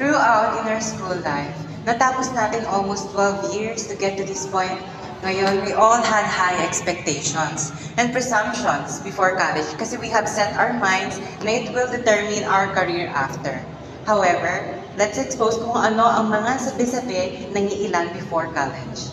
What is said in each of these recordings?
Throughout in our school life, natapos natin almost 12 years to get to this point. Ngayon, we all had high expectations and presumptions before college kasi we have set our minds na it will determine our career after. However, let's expose kung ano ang mga sabi-sabi ng ilan before college.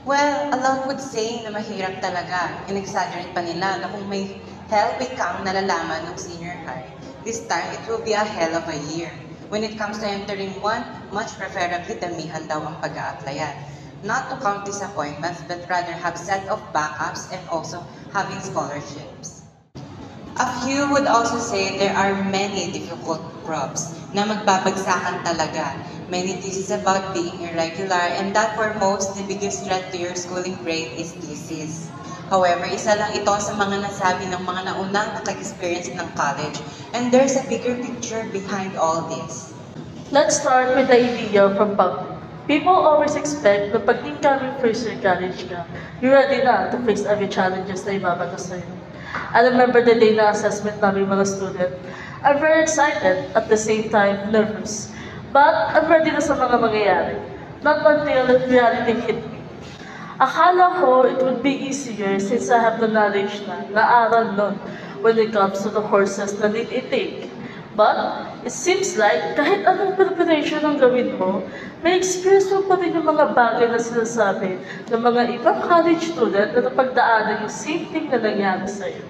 Well, a lot would say na mahirap talaga. In-exaggerate pa nila na kung may hell week kang nalalaman ng senior high, this time it will be a hell of a year. When it comes to entering one, much preferably damihan daw ang pag-a-applyan. Not to count disappointments, but rather have set of backups and also having scholarships. A few would also say there are many difficult props na magbabagsakan talaga. Many theses about being irregular, and that for most, the biggest threat to your schooling grade is thesis. However, isa lang ito sa mga nasabi ng mga naunang nakag-experience ng college, and there's a bigger picture behind all this. Let's start with the idea from public. People always expect na pag incoming first year college ka, you're ready na to face every challenges na ibabato sa'yo. I remember the day na assessment namin mga student. I'm very excited, at the same time, nervous. But I'm ready na sa mga mangyayari. Not until reality hit me. Akala ko it would be easier since I have the knowledge na aral nun when it comes to the courses na need i-take. But it seems like kahit anong preparation ang gawin mo, may experience mo pa rin yung mga bagay na sinasabi ng mga ibang college student na napagdaanan yung same thing na nangyari sa'yo.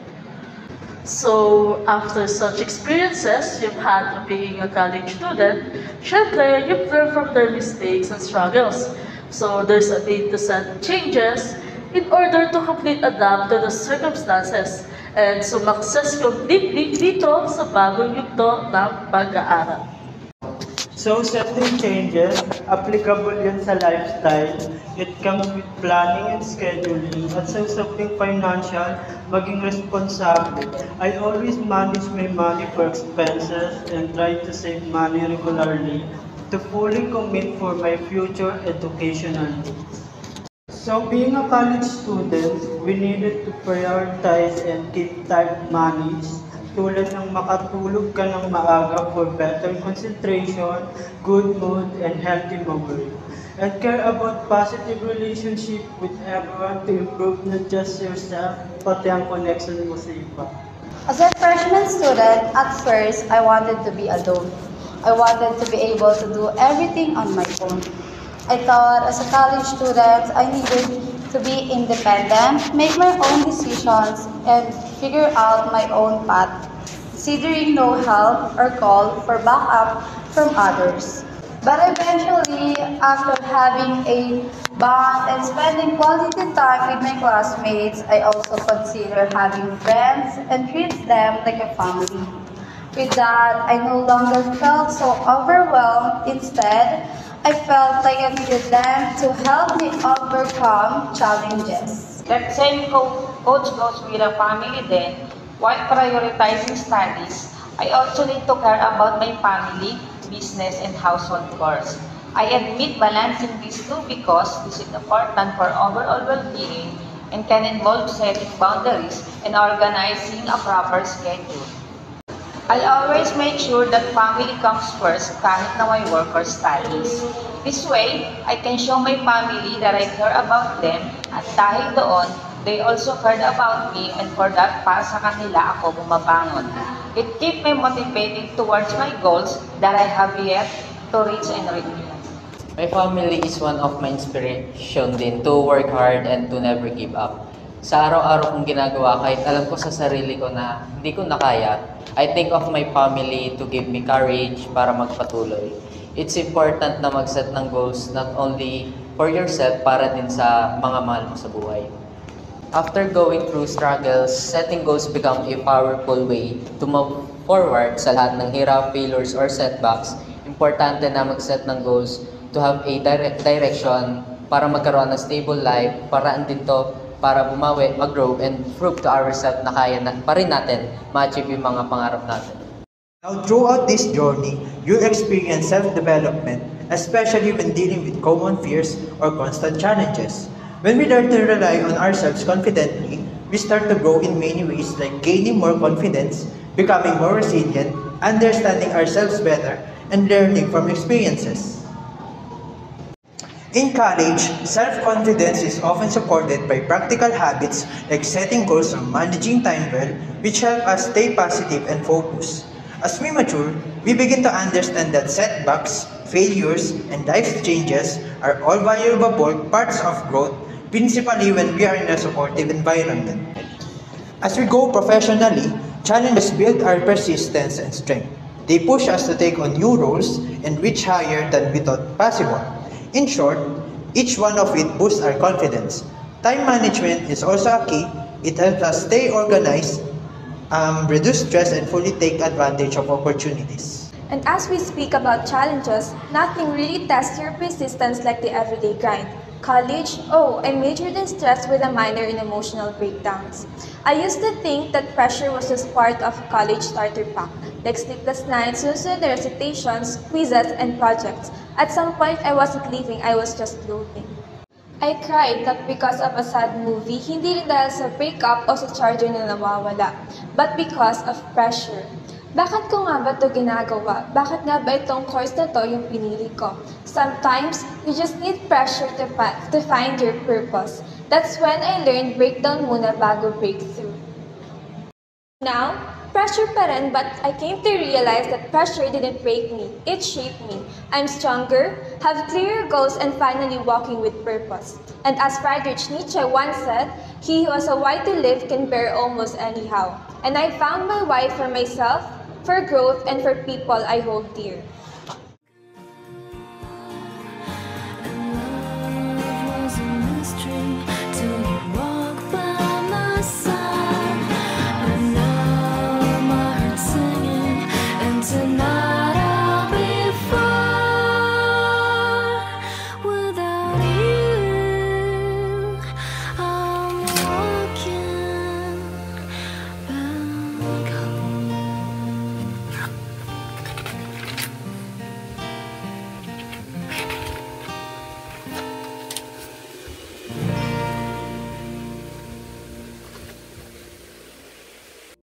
So, after such experiences you've had of being a college student, syempre, you've learned from their mistakes and struggles. So, there's a need to set changes in order to completely adapt to the circumstances and sumakses completely dito sa bagong yugto ng pag-aaral. So, setting changes, applicable yun sa lifestyle. It comes with planning and scheduling. At sa usaping financial, maging responsable. I always manage my money for expenses and try to save money regularly to fully commit for my future educational needs. So, being a college student, we needed to prioritize and keep time managed. Tulad ng makatulog ka ng maaga for better concentration, good mood, and healthy memory. And care about positive relationship with everyone to improve not just yourself, pati ang connection mo sa iba. As a freshman student, at first, I wanted to be alone. I wanted to be able to do everything on my own. I thought as a college student, I needed to be independent, make my own decisions, and figure out my own path, considering no help or call for backup from others. But eventually, after having a bond and spending quality time with my classmates, I also consider having friends and treat them like a family. With that, I no longer felt so overwhelmed. Instead, I felt like I needed them to help me overcome challenges. That same coach goes with a family then. While prioritizing studies, I also need to care about my family, business, and household chores. I admit balancing these two because this is important for overall well-being and can involve setting boundaries and organizing a proper schedule. I'll always make sure that family comes first kahit na may work or studies. This way, I can show my family that I care about them at dahil doon, they also cared about me and for that, para sa kanila ako bumabangon. It keeps me motivated towards my goals that I have yet to reach and realize. My family is one of my inspiration din to work hard and to never give up. Sa araw-araw kong ginagawa, kahit alam ko sa sarili ko na hindi ko na kaya, I think of my family to give me courage para magpatuloy. It's important na mag-set ng goals not only for yourself, para din sa mga mahal mo sa buhay. After going through struggles, setting goals become a powerful way to move forward sa lahat ng hirap, failures, or setbacks. Importante na mag-set ng goals to have a direction para magkaroon ng stable life, paraan din to para bumawi, mag-grow, and prove to ourselves na kaya na pa rin natin ma-achieve yung mga pangarap natin. Now, throughout this journey, you experience self-development, especially when dealing with common fears or constant challenges. When we learn to rely on ourselves confidently, we start to grow in many ways like gaining more confidence, becoming more resilient, understanding ourselves better, and learning from experiences. In college, self-confidence is often supported by practical habits like setting goals or managing time well, which help us stay positive and focused. As we mature, we begin to understand that setbacks, failures, and life changes are all valuable parts of growth, principally when we are in a supportive environment. As we go professionally, challenges build our persistence and strength. They push us to take on new roles and reach higher than we thought possible. In short, each one of it boosts our confidence. Time management is also a key. It helps us stay organized, reduce stress, and fully take advantage of opportunities. And as we speak about challenges, nothing really tests your persistence like the everyday grind. College? Oh, I majored in stress with a minor in emotional breakdowns. I used to think that pressure was just part of college starter pack, like sleepless nights, suicide recitations, quizzes, and projects. At some point, I wasn't leaving, I was just floating. I cried not because of a sad movie, hindi rin dahil sa breakup o sa charger na nawawala, but because of pressure. Bakit ko nga ba ito ginagawa? Bakit nga ba itong course na to yung pinili ko? Sometimes, you just need pressure to find your purpose. That's when I learned breakdown muna bago breakthrough. Now, pressure pa rin, but I came to realize that pressure didn't break me, it shaped me. I'm stronger, have clearer goals, and finally walking with purpose. And as Friedrich Nietzsche once said, he who has a why to live can bear almost anyhow. And I found my why for myself, for growth, and for people I hold dear.